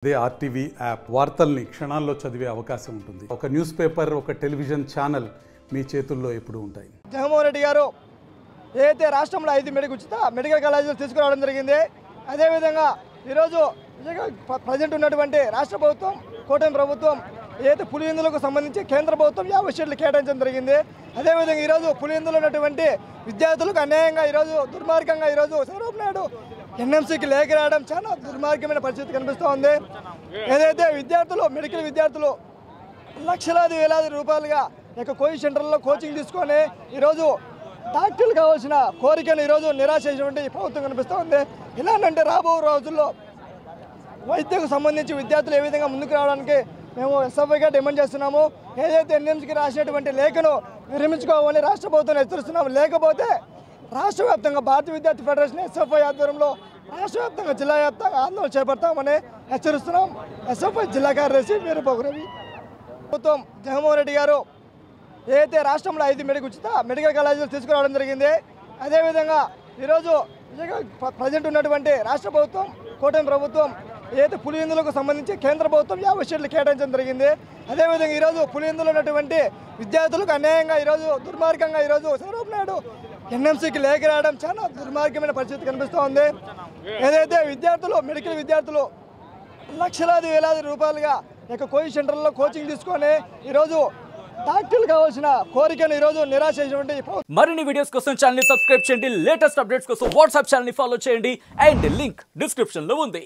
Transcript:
అదే RTV app వార్తల్ని క్షణాల్లో చదివే అవకాశం ఉంటుంది. ఒక న్యూస్ పేపర్, ఒక టెలివిజన్ ఛానల్ మీ చేతుల్లో ఎప్పుడూ ఉంటాయి. జగన్మోహన్ రెడ్డి గారు ఏదైతే రాష్ట్రంలో 5 ఉచిత మెడికల్ కాలేజీలు తీసుకురావడం జరిగింది. అదేవిధంగా ఈరోజు ప్రజెంట్ ఉన్నటువంటి రాష్ట్ర ప్రభుత్వం, కూటమి ప్రభుత్వం ఏదైతే పులివెందులకు సంబంధించి కేంద్ర ప్రభుత్వం 50 సీట్లు కేటాయించడం జరిగింది. అదేవిధంగా ఈరోజు పులివెందులో ఉన్నటువంటి విద్యార్థులకు అన్యాయంగా ఈరోజు దుర్మార్గంగా ఈరోజు చంద్రబాబు నాయుడు ఎన్ఎంసీకి లేఖ రావడం చాలా దుర్మార్గమైన పరిస్థితి కనిపిస్తూ ఉంది. ఏదైతే విద్యార్థులు, మెడికల్ విద్యార్థులు లక్షలాది వేలాది రూపాయలుగా కోచింగ్ సెంటర్లో కోచింగ్ తీసుకొని ఈరోజు డాక్టర్లు కావాల్సిన కోరికను ఈరోజు నిరాశ చేసినటువంటి ప్రభుత్వం కనిపిస్తూ ఉంది. ఇలాంటి రాబో రోజుల్లో వైద్యకు సంబంధించి విద్యార్థులు ఏ విధంగా ముందుకు రావడానికి మేము ఎస్ఎఫ్ఐగా డిమాండ్ చేస్తున్నాము. ఏదైతే ఎన్ఎంసీకి రాసినటువంటి లేఖను విరమించుకోవాలని రాష్ట్ర ప్రభుత్వం హెచ్చరిస్తున్నాము. లేకపోతే రాష్ట్ర వ్యాప్తంగా భారతీయ విద్యార్థి ఫెడరేషన్ ఎస్ఎఫ్ఐ ఆధ్వర్యంలో రాష్ట్ర వ్యాప్తంగా, జిల్లా వ్యాప్తంగా ఆందోళన చేపడతామని హెచ్చరిస్తున్నాం. ఎస్ఎఫ్ఐ జిల్లా కార్యదర్శి వీరబాబురవి. ప్రభుత్వం జగన్మోహన్ రెడ్డి గారు ఏదైతే రాష్ట్రంలో 5 ఉచిత మెడికల్ కాలేజీలు తీసుకురావడం జరిగింది. అదేవిధంగా ఈరోజు ప్రజెంట్ ఉన్నటువంటి రాష్ట్ర ప్రభుత్వం, కూటమి ప్రభుత్వం ఏదైతే పులివెందులకు సంబంధించి కేంద్ర ప్రభుత్వం 50 సీట్లు కేటాయించడం జరిగింది. అదేవిధంగా ఈరోజు పులివెందులో ఉన్నటువంటి విద్యార్థులకు అన్యాయంగా ఈరోజు దుర్మార్గంగా ఈరోజు చంద్రబాబు నాయుడు ఎన్ఎంసీకి లేఖ రావడం చాలా దుర్మార్గమైన పరిస్థితి కనిపిస్తూ ఉంది. ఏదైతే విద్యార్థులు, మెడికల్ విద్యార్థులు లక్షలాది వేలాది రూపాయలుగా కోచింగ్ సెంటర్లో కోచింగ్ తీసుకొని ఈరోజు డాక్టర్లు కావాల్సిన కోరికను ఈరోజు నిరాశ చేసినటువంటి మరిన్ని వీడియోస్ కోసం ఛానల్ ని సబ్స్క్రైబ్ చేయండి. లేటెస్ట్ అప్డేట్స్ కోసం వాట్సాప్ ఛానల్ ని ఫాలో చేయండి. అండ్ లింక్ డిస్క్రిప్షన్ లో ఉంది.